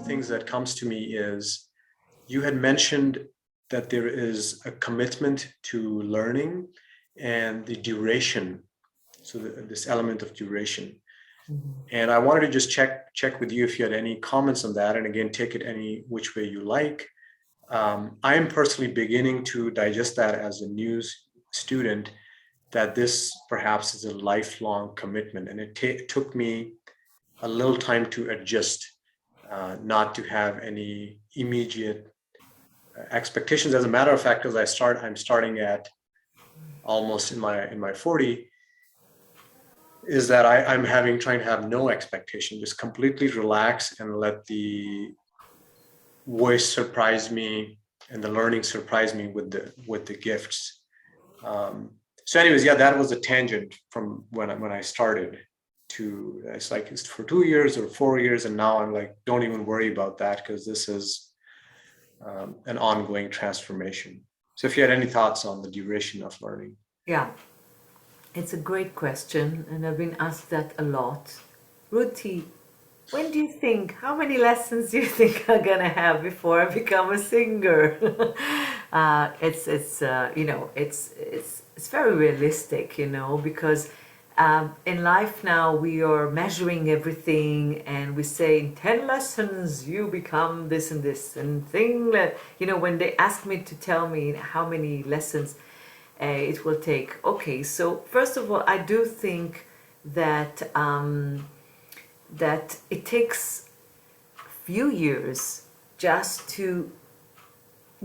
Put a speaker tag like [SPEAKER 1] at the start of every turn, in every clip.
[SPEAKER 1] things that comes to me is you had mentioned that there is a commitment to learning and the duration. So this element of duration. And I wanted to just check with you if you had any comments on that. And again, take it any which way you like. I am personally beginning to digest that as a new student, that this perhaps is a lifelong commitment. And it took me a little time to adjust, not to have any immediate expectations. As a matter of fact, as I'm starting at almost in my 40, is that I'm trying to have no expectation, just completely relax and let the voice surprise me and the learning surprise me with the gifts. So anyways, yeah, that was a tangent from when I started to, it's like it's for 2 years or 4 years, and now I'm like, don't even worry about that because this is an ongoing transformation. So if you had any thoughts on the duration of learning.
[SPEAKER 2] Yeah, it's a great question, and I've been asked that a lot. Ruti, when do you think, how many lessons do you think I'm gonna have before I become a singer? It's very realistic, because in life now we are measuring everything, and we say in 10 lessons you become this and this, and when they ask me to tell me how many lessons it will take. Okay, so first of all, I do think that that it takes a few years just to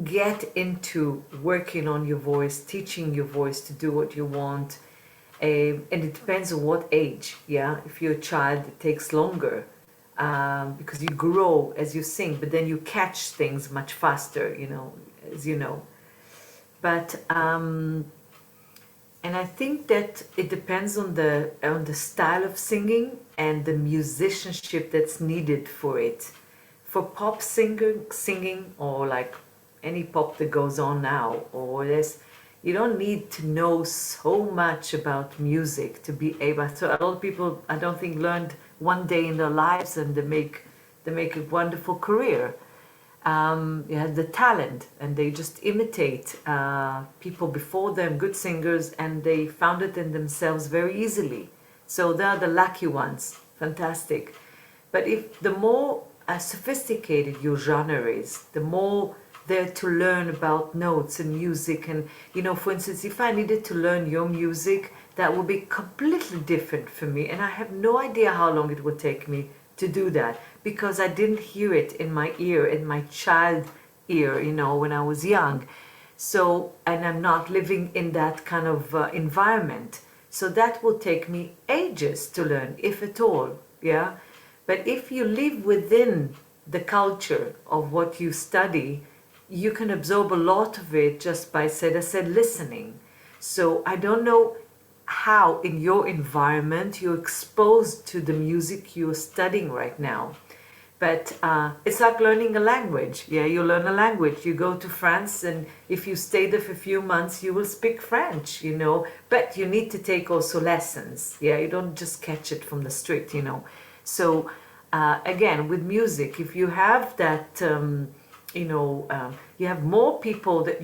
[SPEAKER 2] get into working on your voice, teaching your voice to do what you want. And it depends on what age. Yeah, if you're a child, it takes longer because you grow as you sing, but then you catch things much faster, as you know. But and I think that it depends on the style of singing and the musicianship that's needed for it. For pop singing, or like any pop that goes on now, or this, you don't need to know so much about music to be able. So a lot of people, I don't think, learned one day in their lives, and they make a wonderful career. You have the talent, and they just imitate people before them, good singers, and they found it in themselves very easily. So they're the lucky ones. Fantastic. But if the more sophisticated your genre is, the more there to learn about notes and music. And for instance, if I needed to learn your music, that would be completely different for me, and I have no idea how long it would take me to do that, because I didn't hear it in my ear, in my child ear, when I was young. So, and I'm not living in that kind of environment. So that will take me ages to learn, if at all, yeah? But if you live within the culture of what you study, you can absorb a lot of it just by, listening. So I don't know how in your environment you're exposed to the music you're studying right now. But it's like learning a language. Yeah, you learn a language. You go to France, and if you stay there for a few months, you will speak French, But you need to take also lessons. Yeah, you don't just catch it from the street, So again, with music, if you have that, you have more people that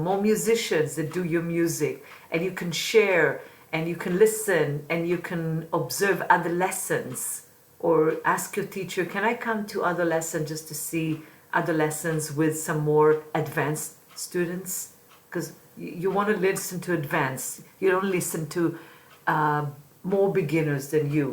[SPEAKER 2] more musicians that do your music, and you can share, and you can listen, and you can observe other lessons, or ask your teacher, can I come to other lessons just to see other lessons with some more advanced students? Because you want to listen to advanced. You don't listen to more beginners than you.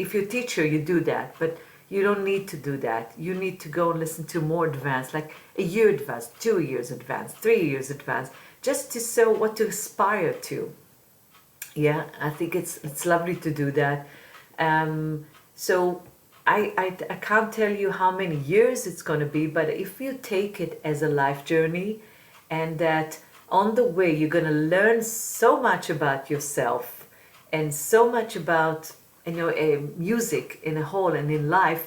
[SPEAKER 2] If you're a teacher, you do that, but you don't need to do that. You need to go and listen to more advanced, like a year advanced, 2 years advanced, 3 years advanced, just to show what to aspire to. Yeah, I think it's lovely to do that. So I can't tell you how many years it's going to be, but if you take it as a life journey, and that on the way you're going to learn so much about yourself, and so much about music in a whole, and in life,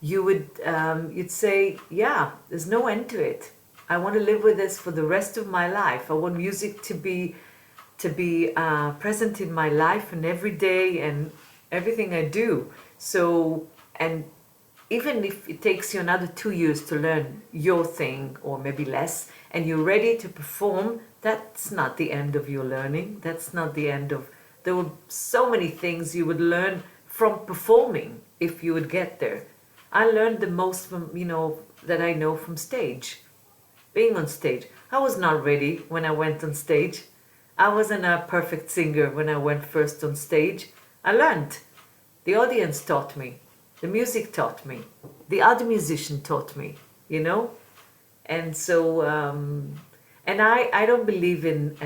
[SPEAKER 2] you'd say, yeah, there's no end to it. I want to live with this for the rest of my life. I want music to be present in my life and every day and everything I do. So, and even if it takes you another 2 years to learn your thing, or maybe less, and you're ready to perform, that's not the end of your learning. That's not the end of, there were so many things you would learn from performing if you would get there. I learned the most from, that I know from stage, being on stage. I was not ready when I went on stage. I wasn't a perfect singer when I went first on stage. I learned. The audience taught me. The music taught me. The other musician taught me, And so, and I don't believe in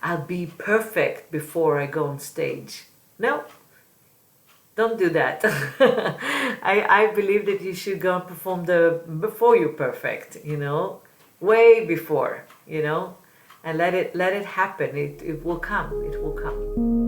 [SPEAKER 2] I'll be perfect before I go on stage. No, don't do that. I believe that you should go and perform before you're perfect, way before, and let it happen. It will come. It will come.